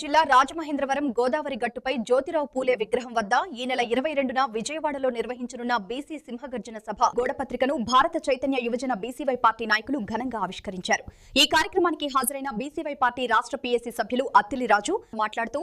జిల్లా రాజమహేంద్రవరం గోదావరి గట్టుపై జ్యోతిరావు పూలే విగ్రహం వద్ద ఈ నెల 22న విజయవాడలో నిర్వహించనున్న బీసీ సింహగర్జన సభ గోడపత్రికను భారత చైతన్య యువజన బీసీవై పార్టీ నాయకులు ఘనంగా ఆవిష్కరించారు. ఈ కార్యక్రమానికి హాజరైన బీసీవై పార్టీ రాష్ట్ర పీఏసీ సభ్యులు అత్తిలిరాజు మాట్లాడుతూ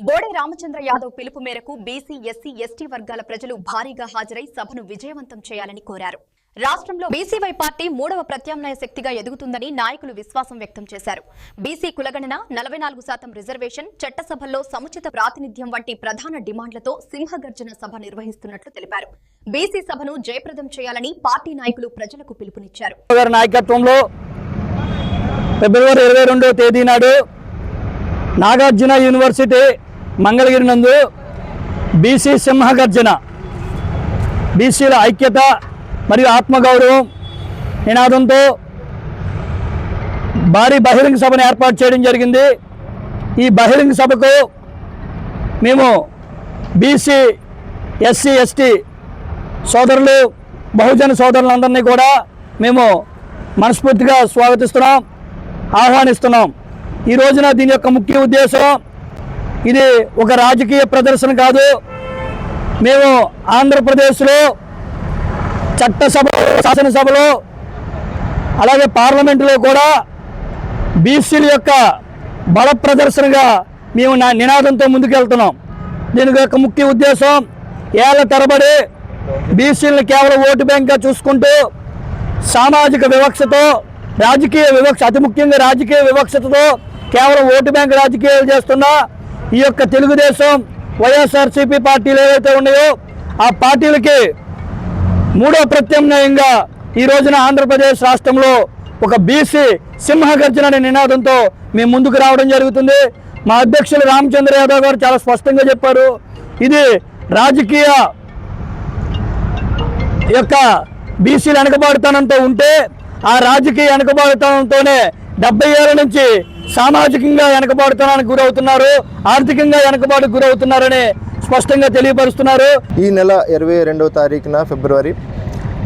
బోడే రామచంద్ర యాదవ్ పిలుపు మేరకు బీసీ, ఎస్సీ, ఎస్టీ వర్గాల ప్రజలు భారీగా హాజరై సభను విజయవంతం చేయాలని కోరారు. రాష్ట్రంలో బీసీవై పార్టీ 3వ ప్రత్యామ్నాయ శక్తిగా ఎదుగుతుందని నాయకులు విశ్వాసం వ్యక్తం చేశారు. బీసీ కులగణన, 44% రిజర్వేషన్, చట్టసభల్లో సముచిత ప్రాతినిధ్యం వంటి ప్రధాన డిమాండ్లతో సింహగర్జన సభ నిర్వహిస్తున్నట్లు తెలిపారు. బీసీ సభను జయప్రదం చేయాలని పార్టీ నాయకులు ప్రజలకు పిలుపునిచ్చారు. నాయకత్వంలో ఫిబ్రవరి 22వ తేదీ నాడు నాగార్జున యూనివర్సిటీ మంగళగిరి నందు బీసీ సింహగర్జన, బీసీల ఐక్యత మరియు ఆత్మగౌరవం నినాదంతో భారీ బహిరంగ సభను ఏర్పాటు చేయడం జరిగింది. ఈ బహిరంగ సభకు మేము బీసీ, ఎస్సీ, ఎస్టీ సోదరులు, బహుజన సోదరులందరినీ కూడా మేము మనస్ఫూర్తిగా స్వాగతిస్తున్నాం, ఆహ్వానిస్తున్నాం. ఈ రోజున దీని యొక్క ముఖ్య ఉద్దేశం ఇది ఒక రాజకీయ ప్రదర్శన కాదు. మేము ఆంధ్రప్రదేశ్లో చట్టసభ, శాసనసభలో అలాగే పార్లమెంటులో కూడా బీసీల యొక్క బల ప్రదర్శనగా మేము నినాదంతో ముందుకెళ్తున్నాం. దీని యొక్క ముఖ్య ఉద్దేశం ఏళ్ల తరబడి బీసీలను కేవలం ఓటు బ్యాంక్గా చూసుకుంటూ సామాజిక వివక్షతో, రాజకీయ వివక్ష, అతి ముఖ్యంగా రాజకీయ వివక్షతతో కేవలం ఓటు బ్యాంక్ రాజకీయాలు చేస్తున్న ఈ యొక్క తెలుగుదేశం, వైఎస్ఆర్సీపీ పార్టీలు ఏవైతే ఉన్నాయో ఆ పార్టీలకి 3వ ప్రత్యామ్నాయంగా ఈ రోజున ఆంధ్రప్రదేశ్ రాష్ట్రంలో ఒక బీసీ సింహగర్జన అనే నినాదంతో మేము ముందుకు రావడం జరుగుతుంది. మా అధ్యక్షులు రామచంద్ర యాదవ్ గారు చాలా స్పష్టంగా చెప్పారు. ఇది రాజకీయ యొక్క బీసీల వెనుకబాటుతనంతో ఉంటే ఆ రాజకీయ వెనుకబాటుతనంతోనే 70 ఏళ్ల నుంచి సామాజికంగా వెనుకబాటుతనానికి గురవుతున్నారు, ఆర్థికంగా వెనుకబాటుకు గురవుతున్నారని స్పష్టంగా తెలియపరుస్తున్నారు. ఈ నెల 22వ తారీఖున ఫిబ్రవరి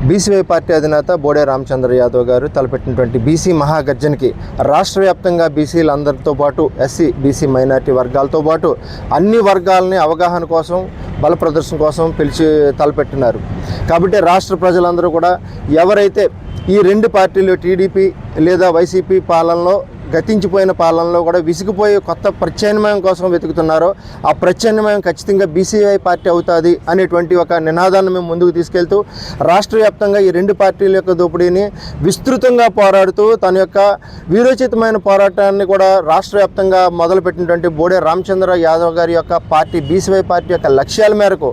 బీసీవై పార్టీ అధినేత బోడే రామచంద్ర యాదవ్ గారు తలపెట్టినటువంటి బీసీ మహాగర్జనకి రాష్ట్ర వ్యాప్తంగా బీసీలందరితో పాటు ఎస్సీ, బీసీ, మైనార్టీ వర్గాలతో పాటు అన్ని వర్గాలని అవగాహన కోసం, బల ప్రదర్శన కోసం పిలిచి తలపెట్టినారు. కాబట్టి రాష్ట్ర ప్రజలందరూ కూడా ఎవరైతే ఈ రెండు పార్టీలు టీడీపీ లేదా వైసీపీ పాలనలో, గతించిపోయిన పాలనలో కూడా విసిగిపోయి కొత్త ప్రత్యామ్నాయం కోసం వెతుకుతున్నారో ఆ ప్రత్యామ్నాయం ఖచ్చితంగా బీసీవై పార్టీ అవుతుంది అనేటువంటి ఒక నినాదాన్ని మేము ముందుకు తీసుకెళ్తూ రాష్ట్ర వ్యాప్తంగా ఈ రెండు పార్టీల యొక్క దోపిడీని విస్తృతంగా పోరాడుతూ తన యొక్క వీరోచితమైన పోరాటాన్ని కూడా రాష్ట్ర వ్యాప్తంగా మొదలుపెట్టినటువంటి బోడే రామచంద్ర యాదవ్ గారి యొక్క పార్టీ బీసీవై పార్టీ యొక్క లక్ష్యాల మేరకు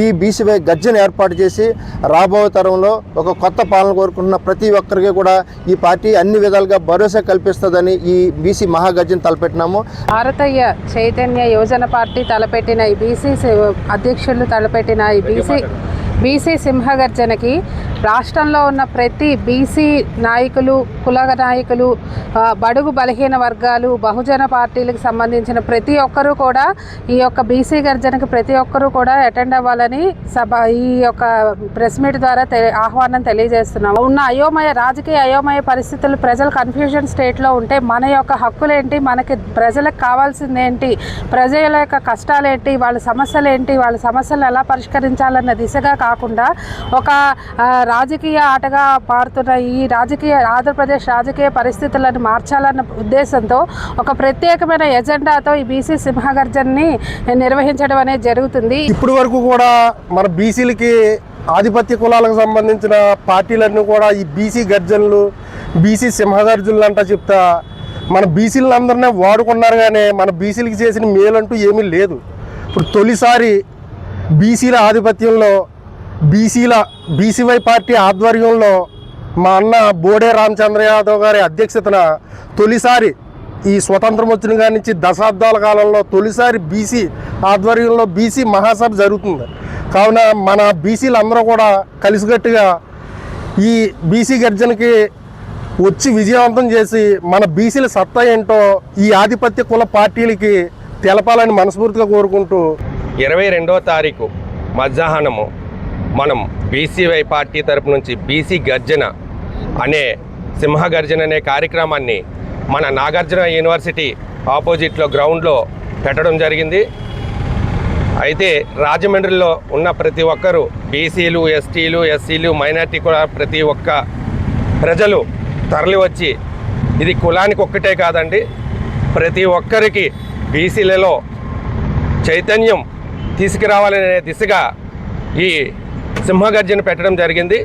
ఈ బీసీవై గర్జన ఏర్పాటు చేసి రాబో తరంలో ఒక కొత్త పాలన కోరుకుంటున్న ప్రతి ఒక్కరికి కూడా ఈ పార్టీ అన్ని విధాలుగా భరోసా కల్పిస్తుందని ఈ బీసీ మహాగర్జన తలపెట్టినాము. భారతీయ చైతన్య యువజన పార్టీ తలపెట్టిన ఈ బీసీ అధ్యక్షులు తలపెట్టిన ఈ బీసీ సింహగర్జనకి రాష్ట్రంలో ఉన్న ప్రతి బీసీ నాయకులు, కుల నాయకులు, బడుగు బలహీన వర్గాలు, బహుజన పార్టీలకు సంబంధించిన ప్రతి ఒక్కరూ కూడా ఈ యొక్క బీసీ గర్జనకి ప్రతి ఒక్కరూ కూడా అటెండ్ అవ్వాలని ఈ యొక్క ప్రెస్ మీట్ ద్వారా ఆహ్వానం తెలియజేస్తున్నాం. ఉన్న రాజకీయ అయోమయ పరిస్థితులు, ప్రజలు కన్ఫ్యూజన్ స్టేట్లో ఉంటే మన యొక్క హక్కులేంటి, మనకి ప్రజలకు కావాల్సింది ఏంటి, ప్రజల యొక్క కష్టాలేంటి, వాళ్ళ సమస్యలు ఏంటి, వాళ్ళ సమస్యలు ఎలా పరిష్కరించాలన్న దిశగా కాకుండా ఒక రాజకీయ ఆటగా మారుతున్న ఈ ఆంధ్రప్రదేశ్ రాజకీయ పరిస్థితులను మార్చాలన్న ఉద్దేశంతో ఒక ప్రత్యేకమైన ఎజెండాతో ఈ బీసీ సింహగర్జనని నిర్వహించడం అనేది జరుగుతుంది. ఇప్పటి వరకు కూడా మన బీసీలకి ఆధిపత్య కులాలకు సంబంధించిన పార్టీలన్నీ కూడా ఈ బీసీ గర్జనలు, బీసీ సింహగర్జనలు అంటా చెప్తా మన బీసీలందరినీ వాడుకున్నారు. కానీ మన బీసీలకి చేసిన మేలంటూ ఏమీ లేదు. ఇప్పుడు తొలిసారి బీసీల ఆధిపత్యంలో బీసీవై పార్టీ ఆధ్వర్యంలో మా అన్న బోడే రామచంద్ర యాదవ్ గారి అధ్యక్షతన తొలిసారి ఈ స్వతంత్రం వచ్చిన కాడి నుంచి దశాబ్దాల కాలంలో తొలిసారి బీసీ ఆధ్వర్యంలో బీసీ మహాసభ జరుగుతుంది. కావున మన బీసీలందరూ కూడా కలిసికట్టుగా ఈ బీసీ గర్జనకి వచ్చి విజయవంతం చేసి మన బీసీల సత్తా ఏంటో ఈ ఆధిపత్య కుల పార్టీలకి తెలపాలని మనస్ఫూర్తిగా కోరుకుంటూ 22వ తారీఖు మధ్యాహ్నము మనం బీసీవై పార్టీ తరపు నుంచి బీసీ గర్జన అనే సింహగర్జన అనే కార్యక్రమాన్ని మన నాగార్జున యూనివర్సిటీ ఆపోజిట్లో గ్రౌండ్లో పెట్టడం జరిగింది. అయితే రాజమండ్రిలో ఉన్న ప్రతి ఒక్కరూ బీసీలు, ఎస్టీలు, ఎస్సీలు, మైనార్టీ కూడా ప్రతి ఒక్క ప్రజలు తరలి వచ్చి, ఇది కులానికి ఒక్కటే కాదండి, ప్రతి ఒక్కరికి బీసీలలో చైతన్యం తీసుకురావాలనే దిశగా ఈ సింహగర్జన పెట్టడం జరిగింది.